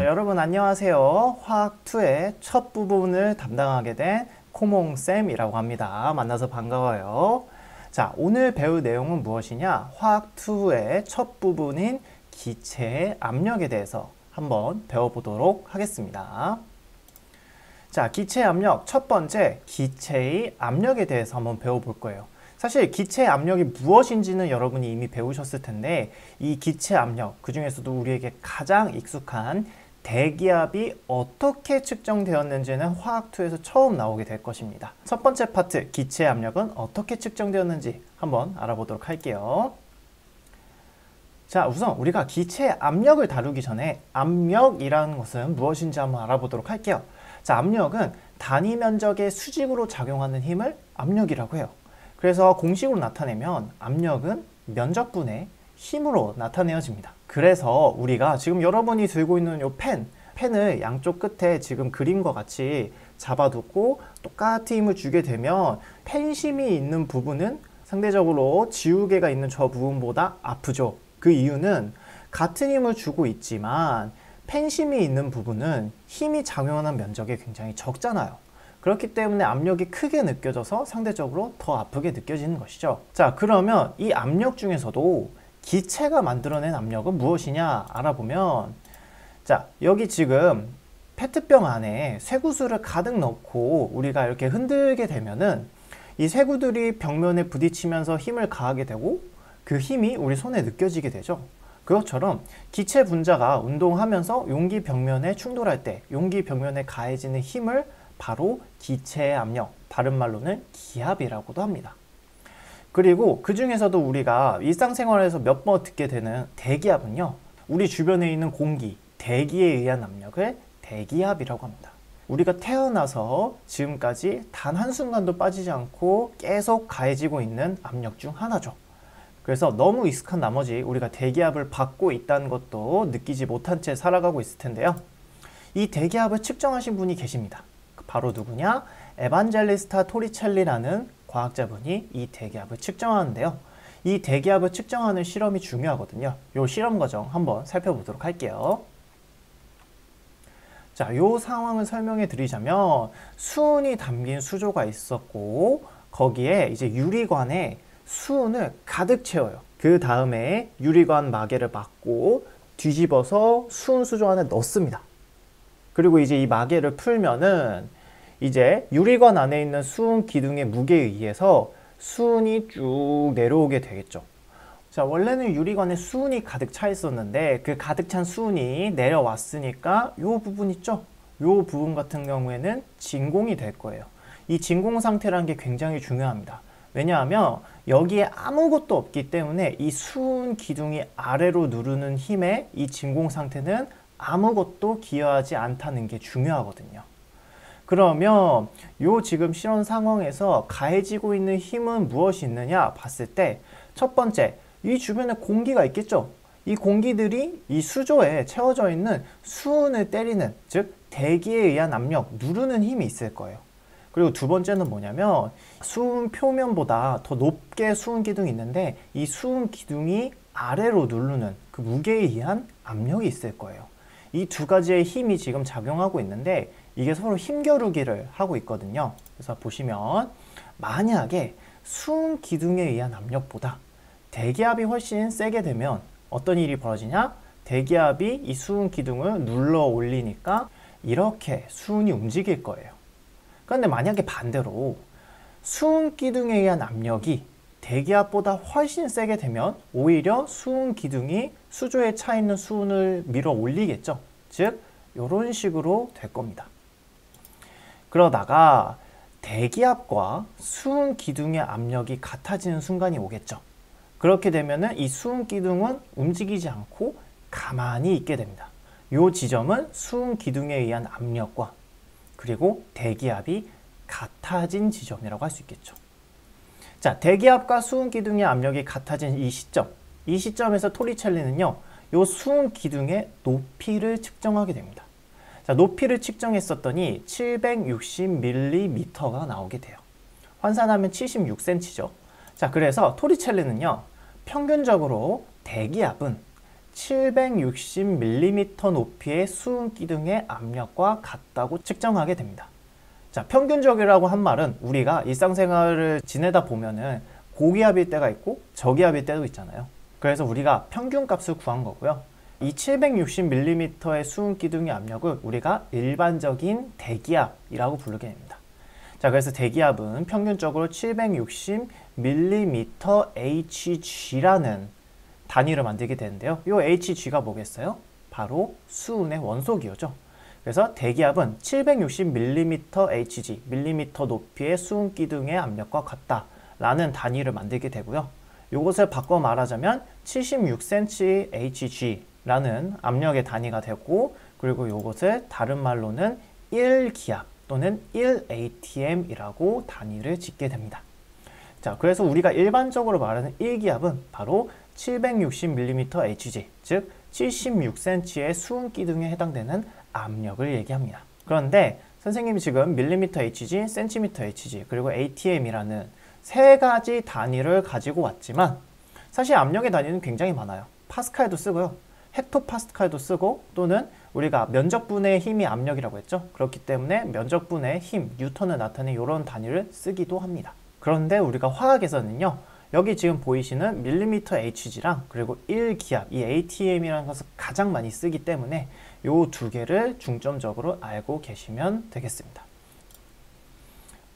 여러분 안녕하세요. 화학2의 첫 부분을 담당하게 된 코몽쌤이라고 합니다. 만나서 반가워요. 자, 오늘 배울 내용은 무엇이냐? 화학2의 첫 부분인 기체의 압력에 대해서 한번 배워보도록 하겠습니다. 자, 기체의 압력, 첫 번째 기체의 압력에 대해서 한번 배워볼 거예요. 사실 기체의 압력이 무엇인지는 여러분이 이미 배우셨을 텐데 이 기체 압력, 그 중에서도 우리에게 가장 익숙한 대기압이 어떻게 측정되었는지는 화학2에서 처음 나오게 될 것입니다. 첫 번째 파트, 기체의 압력은 어떻게 측정되었는지 한번 알아보도록 할게요. 자, 우선 우리가 기체의 압력을 다루기 전에 압력이라는 것은 무엇인지 한번 알아보도록 할게요. 자, 압력은 단위 면적의 수직으로 작용하는 힘을 압력이라고 해요. 그래서 공식으로 나타내면 압력은 면적분의 힘으로 나타내어집니다. 그래서 우리가 지금 여러분이 들고 있는 이 펜을 양쪽 끝에 지금 그림과 같이 잡아두고 똑같이 힘을 주게 되면 펜심이 있는 부분은 상대적으로 지우개가 있는 저 부분보다 아프죠. 그 이유는 같은 힘을 주고 있지만 펜심이 있는 부분은 힘이 작용하는 면적이 굉장히 적잖아요. 그렇기 때문에 압력이 크게 느껴져서 상대적으로 더 아프게 느껴지는 것이죠. 자, 그러면 이 압력 중에서도 기체가 만들어낸 압력은 무엇이냐 알아보면, 자, 여기 지금 페트병 안에 쇠구슬을 가득 넣고 우리가 이렇게 흔들게 되면은 이 쇠구들이 벽면에 부딪히면서 힘을 가하게 되고 그 힘이 우리 손에 느껴지게 되죠. 그것처럼 기체 분자가 운동하면서 용기 벽면에 충돌할 때 용기 벽면에 가해지는 힘을 바로 기체의 압력, 다른 말로는 기압이라고도 합니다. 그리고 그 중에서도 우리가 일상생활에서 몇 번 듣게 되는 대기압은요, 우리 주변에 있는 공기, 대기에 의한 압력을 대기압이라고 합니다. 우리가 태어나서 지금까지 단 한순간도 빠지지 않고 계속 가해지고 있는 압력 중 하나죠. 그래서 너무 익숙한 나머지 우리가 대기압을 받고 있다는 것도 느끼지 못한 채 살아가고 있을 텐데요. 이 대기압을 측정하신 분이 계십니다. 바로 누구냐? 에반젤리스타 토리첼리라는 과학자분이 이 대기압을 측정하는데요. 이 대기압을 측정하는 실험이 중요하거든요. 이 실험 과정 한번 살펴보도록 할게요. 자, 이 상황을 설명해 드리자면 수은이 담긴 수조가 있었고 거기에 이제 유리관에 수은을 가득 채워요. 그 다음에 유리관 마개를 막고 뒤집어서 수은 수조 안에 넣습니다. 그리고 이제 이 마개를 풀면은 이제 유리관 안에 있는 수은 기둥의 무게에 의해서 수은이 쭉 내려오게 되겠죠. 자, 원래는 유리관에 수은이 가득 차 있었는데 그 가득 찬 수은이 내려왔으니까 이 부분 있죠? 이 부분 같은 경우에는 진공이 될 거예요. 이 진공 상태라는 게 굉장히 중요합니다. 왜냐하면 여기에 아무것도 없기 때문에 이 수은 기둥이 아래로 누르는 힘에 이 진공 상태는 아무것도 기여하지 않다는 게 중요하거든요. 그러면 요 지금 실험 상황에서 가해지고 있는 힘은 무엇이 있느냐 봤을 때 첫 번째, 이 주변에 공기가 있겠죠. 이 공기들이 이 수조에 채워져 있는 수은을 때리는, 즉 대기에 의한 압력, 누르는 힘이 있을 거예요. 그리고 두 번째는 뭐냐면 수은 표면보다 더 높게 수은 기둥이 있는데 이 수은 기둥이 아래로 누르는 그 무게에 의한 압력이 있을 거예요. 이 두 가지의 힘이 지금 작용하고 있는데 이게 서로 힘겨루기를 하고 있거든요. 그래서 보시면 만약에 수은 기둥에 의한 압력보다 대기압이 훨씬 세게 되면 어떤 일이 벌어지냐? 대기압이 이 수은 기둥을 눌러 올리니까 이렇게 수은이 움직일 거예요. 그런데 만약에 반대로 수은 기둥에 의한 압력이 대기압보다 훨씬 세게 되면 오히려 수은 기둥이 수조에 차 있는 수은을 밀어 올리겠죠. 즉 이런 식으로 될 겁니다. 그러다가 대기압과 수은 기둥의 압력이 같아지는 순간이 오겠죠. 그렇게 되면 이 수은 기둥은 움직이지 않고 가만히 있게 됩니다. 이 지점은 수은 기둥에 의한 압력과 그리고 대기압이 같아진 지점이라고 할 수 있겠죠. 자, 대기압과 수은 기둥의 압력이 같아진 이 시점에서 토리첼리는요, 이 수은 기둥의 높이를 측정하게 됩니다. 자, 높이를 측정했었더니 760mm가 나오게 돼요. 환산하면 76cm죠. 자, 그래서 토리첼리는요, 평균적으로 대기압은 760mm 높이의 수은 기둥의 압력과 같다고 측정하게 됩니다. 자, 평균적이라고 한 말은 우리가 일상생활을 지내다 보면은 고기압일 때가 있고 저기압일 때도 있잖아요. 그래서 우리가 평균값을 구한 거고요. 이 760mm의 수은 기둥의 압력을 우리가 일반적인 대기압이라고 부르게 됩니다. 자, 그래서 대기압은 평균적으로 760mmHg라는 단위를 만들게 되는데요. 이 Hg가 뭐겠어요? 바로 수은의 원소기호죠. 그래서 대기압은 760mmHg, 밀리미터 높이의 수은 기둥의 압력과 같다라는 단위를 만들게 되고요. 이것을 바꿔 말하자면 76cmHg라는 압력의 단위가 되고, 그리고 이것을 다른 말로는 1기압 또는 1atm이라고 단위를 짓게 됩니다. 자, 그래서 우리가 일반적으로 말하는 1기압은 바로 760mmHg, 즉 76cm의 수은 기둥에 해당되는 압력을 얘기합니다. 그런데 선생님이 지금 밀리미터 Hg, 센티미터 Hg, 그리고 atm이라는 세 가지 단위를 가지고 왔지만 사실 압력의 단위는 굉장히 많아요. 파스칼도 쓰고요. 헥토파스칼도 쓰고, 또는 우리가 면적분의 힘이 압력이라고 했죠. 그렇기 때문에 면적분의 힘, 뉴턴을 나타내는 이런 단위를 쓰기도 합니다. 그런데 우리가 화학에서는요, 여기 지금 보이시는 밀리미터 Hg랑 그리고 1기압, 이 atm이라는 것을 가장 많이 쓰기 때문에 이 두 개를 중점적으로 알고 계시면 되겠습니다.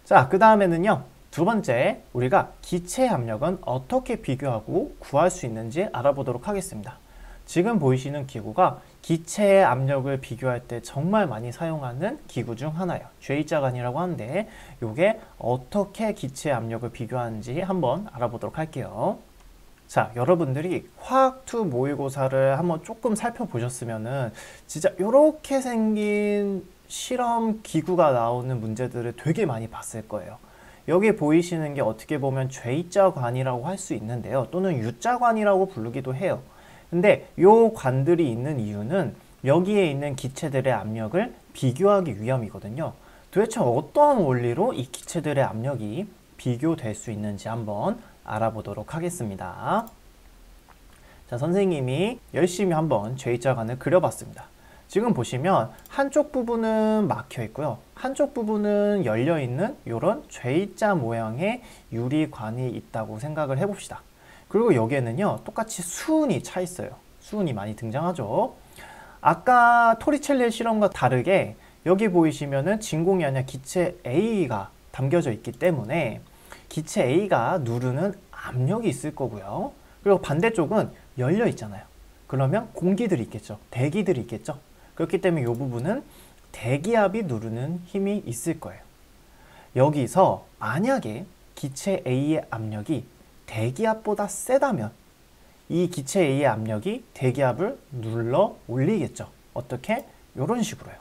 자, 그 다음에는요, 두 번째, 우리가 기체 압력은 어떻게 비교하고 구할 수 있는지 알아보도록 하겠습니다. 지금 보이시는 기구가 기체의 압력을 비교할 때 정말 많이 사용하는 기구 중 하나예요. J자관이라고 하는데 이게 어떻게 기체 압력을 비교하는지 한번 알아보도록 할게요. 자, 여러분들이 화학2 모의고사를 한번 조금 살펴보셨으면은 진짜 이렇게 생긴 실험 기구가 나오는 문제들을 되게 많이 봤을 거예요. 여기 보이시는 게 어떻게 보면 J자관이라고 할 수 있는데요. 또는 U자관이라고 부르기도 해요. 근데 이 관들이 있는 이유는 여기에 있는 기체들의 압력을 비교하기 위함이거든요. 도대체 어떠한 원리로 이 기체들의 압력이 비교될 수 있는지 한번 알아보도록 하겠습니다. 자, 선생님이 열심히 한번 J자관을 그려봤습니다. 지금 보시면 한쪽 부분은 막혀 있고요. 한쪽 부분은 열려 있는 이런 J자 모양의 유리관이 있다고 생각을 해봅시다. 그리고 여기에는요, 똑같이 수은이 차 있어요. 수은이 많이 등장하죠. 아까 토리첼리의 실험과 다르게 여기 보이시면은 진공이 아니라 기체 A가 담겨져 있기 때문에 기체 A가 누르는 압력이 있을 거고요. 그리고 반대쪽은 열려 있잖아요. 그러면 공기들이 있겠죠. 대기들이 있겠죠. 그렇기 때문에 이 부분은 대기압이 누르는 힘이 있을 거예요. 여기서 만약에 기체 A의 압력이 대기압보다 세다면 이 기체 A의 압력이 대기압을 눌러 올리겠죠. 어떻게? 이런 식으로요.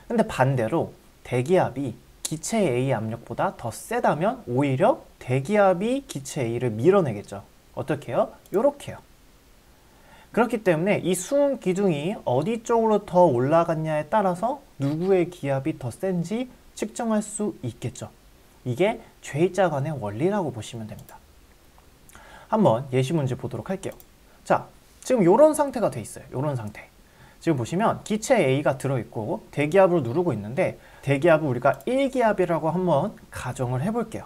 근데 반대로 대기압이 기체 A의 압력보다 더 세다면 오히려 대기압이 기체 A를 밀어내겠죠. 어떻게 해요? 이렇게요. 그렇기 때문에 이 수은 기둥이 어디 쪽으로 더 올라갔냐에 따라서 누구의 기압이 더 센지 측정할 수 있겠죠. 이게 J자관의 원리라고 보시면 됩니다. 한번 예시 문제 보도록 할게요. 자, 지금 이런 상태가 돼 있어요. 이런 상태. 지금 보시면 기체 A가 들어있고 대기압을 누르고 있는데 대기압을 우리가 1기압이라고 한번 가정을 해볼게요.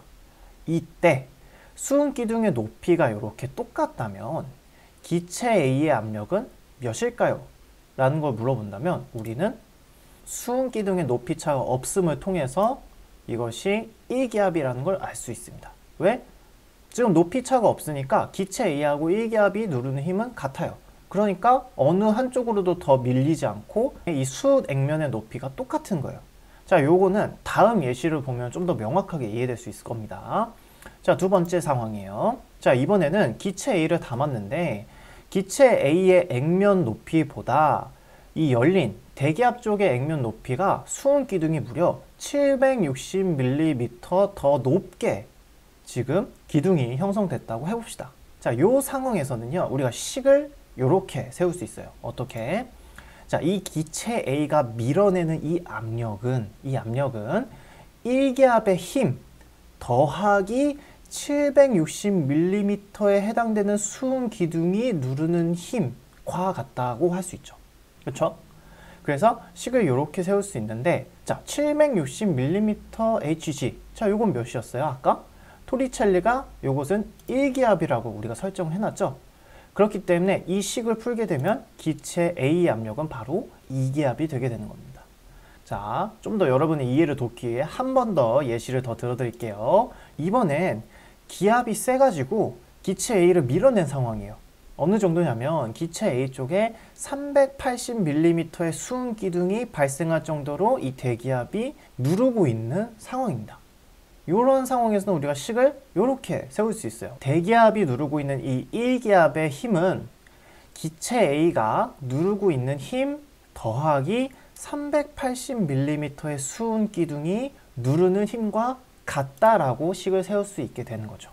이때 수은 기둥의 높이가 이렇게 똑같다면 기체 A의 압력은 몇일까요? 라는 걸 물어본다면 우리는 수은 기둥의 높이 차가 없음을 통해서 이것이 1기압이라는 걸 알 수 있습니다. 왜? 지금 높이 차가 없으니까 기체 A하고 1기압이 누르는 힘은 같아요. 그러니까 어느 한쪽으로도 더 밀리지 않고 이 수액면의 높이가 똑같은 거예요. 자, 요거는 다음 예시를 보면 좀 더 명확하게 이해될 수 있을 겁니다. 자, 두 번째 상황이에요. 자, 이번에는 기체 A를 담았는데 기체 A의 액면 높이보다 이 열린 대기압 쪽의 액면 높이가 수은 기둥이 무려 760mm 더 높게 지금 기둥이 형성됐다고 해봅시다. 자, 요 상황에서는요, 우리가 식을 이렇게 세울 수 있어요. 어떻게? 자, 이 기체 A가 밀어내는 이 압력은 1기압의 힘 더하기 760mm에 해당되는 수은 기둥이 누르는 힘 역화 같다고 할 수 있죠. 그렇죠? 그래서 식을 이렇게 세울 수 있는데, 자, 760mm Hg. 자, 요건 몇이었어요? 아까? 토리첼리가 요것은 1기압이라고 우리가 설정을 해놨죠. 그렇기 때문에 이 식을 풀게 되면 기체 A 압력은 바로 2기압이 되게 되는 겁니다. 자, 좀 더 여러분의 이해를 돕기 위해 한 번 더 예시를 더 들어드릴게요. 이번엔 기압이 세가지고 기체 A를 밀어낸 상황이에요. 어느 정도냐면 기체 A 쪽에 380mm의 수은 기둥이 발생할 정도로 이 대기압이 누르고 있는 상황입니다. 이런 상황에서는 우리가 식을 이렇게 세울 수 있어요. 대기압이 누르고 있는 이 1기압의 힘은 기체 A가 누르고 있는 힘 더하기 380mm의 수은 기둥이 누르는 힘과 같다라고 식을 세울 수 있게 되는 거죠.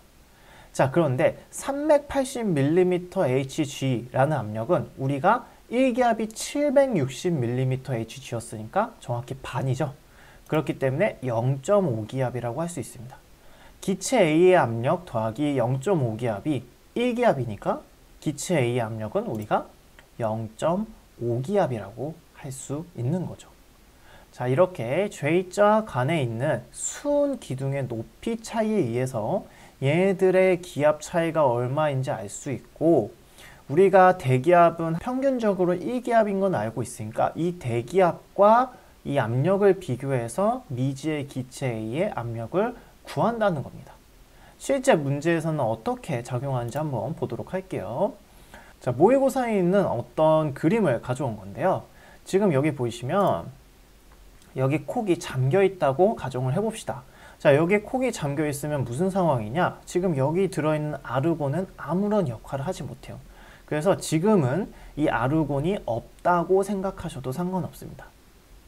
자, 그런데 380mm Hg라는 압력은 우리가 1기압이 760mm Hg였으니까 정확히 반이죠. 그렇기 때문에 0.5기압이라고 할 수 있습니다. 기체 A의 압력 더하기 0.5기압이 1기압이니까 기체 A의 압력은 우리가 0.5기압이라고 할 수 있는 거죠. 자, 이렇게 J자 간에 있는 수은 기둥의 높이 차이에 의해서 얘네들의 기압 차이가 얼마인지 알 수 있고, 우리가 대기압은 평균적으로 1기압인 건 알고 있으니까 이 대기압과 이 압력을 비교해서 미지의 기체 A의 압력을 구한다는 겁니다. 실제 문제에서는 어떻게 작용하는지 한번 보도록 할게요. 자, 모의고사에 있는 어떤 그림을 가져온 건데요. 지금 여기 보이시면 여기 콕이 잠겨 있다고 가정을 해봅시다. 자, 여기 콕이 잠겨 있으면 무슨 상황이냐? 지금 여기 들어있는 아르곤은 아무런 역할을 하지 못해요. 그래서 지금은 이 아르곤이 없다고 생각하셔도 상관없습니다.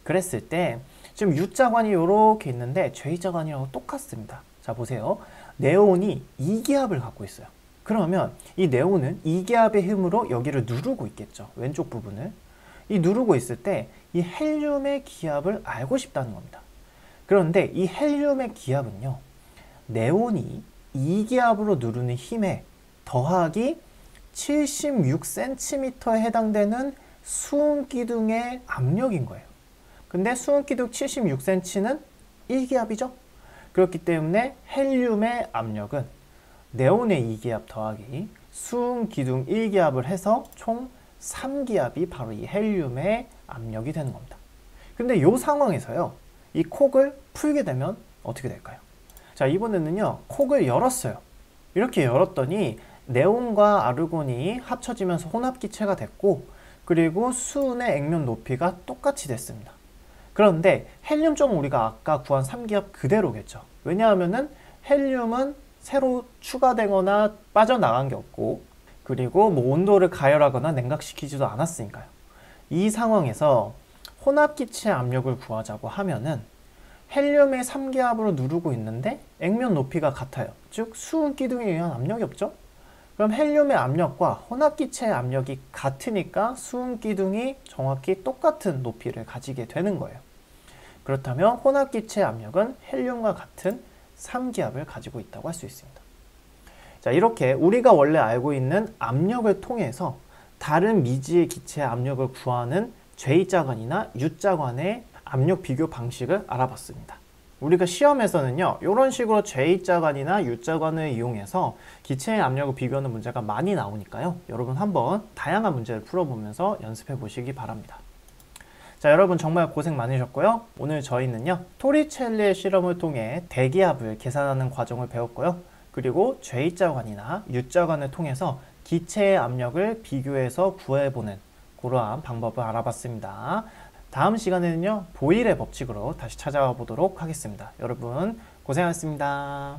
그랬을 때 지금 U자관이 이렇게 있는데 J자관이랑 똑같습니다. 자, 보세요. 네온이 2기압을 갖고 있어요. 그러면 이 네온은 2기압의 힘으로 여기를 누르고 있겠죠. 왼쪽 부분을. 이 누르고 있을 때 이 헬륨의 기압을 알고 싶다는 겁니다. 그런데 이 헬륨의 기압은요, 네온이 2기압으로 누르는 힘에 더하기 76cm에 해당되는 수은 기둥의 압력인 거예요. 근데 수은 기둥 76cm는 1기압이죠. 그렇기 때문에 헬륨의 압력은 네온의 2기압 더하기 수은 기둥 1기압을 해서 총 3기압이 바로 이 헬륨의 압력이 되는 겁니다. 근데 이 상황에서요, 이 콕을 풀게 되면 어떻게 될까요? 자, 이번에는요, 콕을 열었어요. 이렇게 열었더니 네온과 아르곤이 합쳐지면서 혼합기체가 됐고, 그리고 수은의 액면 높이가 똑같이 됐습니다. 그런데 헬륨점은 우리가 아까 구한 3기압 그대로겠죠. 왜냐하면은 헬륨은 새로 추가되거나 빠져나간 게 없고, 그리고 뭐 온도를 가열하거나 냉각시키지도 않았으니까요. 이 상황에서 혼합기체 압력을 구하자고 하면은 헬륨의 3기압으로 누르고 있는데 액면 높이가 같아요. 즉 수은 기둥에 의한 압력이 없죠. 그럼 헬륨의 압력과 혼합기체의 압력이 같으니까 수은 기둥이 정확히 똑같은 높이를 가지게 되는 거예요. 그렇다면 혼합기체의 압력은 헬륨과 같은 3기압을 가지고 있다고 할 수 있습니다. 자, 이렇게 우리가 원래 알고 있는 압력을 통해서 다른 미지의 기체의 압력을 구하는 J자관이나 U자관의 압력 비교 방식을 알아봤습니다. 우리가 시험에서는요, 이런 식으로 J자관이나 U자관을 이용해서 기체의 압력을 비교하는 문제가 많이 나오니까요. 여러분 한번 다양한 문제를 풀어보면서 연습해 보시기 바랍니다. 자, 여러분 정말 고생 많으셨고요. 오늘 저희는요, 토리첼리의 실험을 통해 대기압을 계산하는 과정을 배웠고요. 그리고 J자관이나 U자관을 통해서 기체의 압력을 비교해서 구해보는 그러한 방법을 알아봤습니다. 다음 시간에는요, 보일의 법칙으로 다시 찾아와 보도록 하겠습니다. 여러분 고생하셨습니다.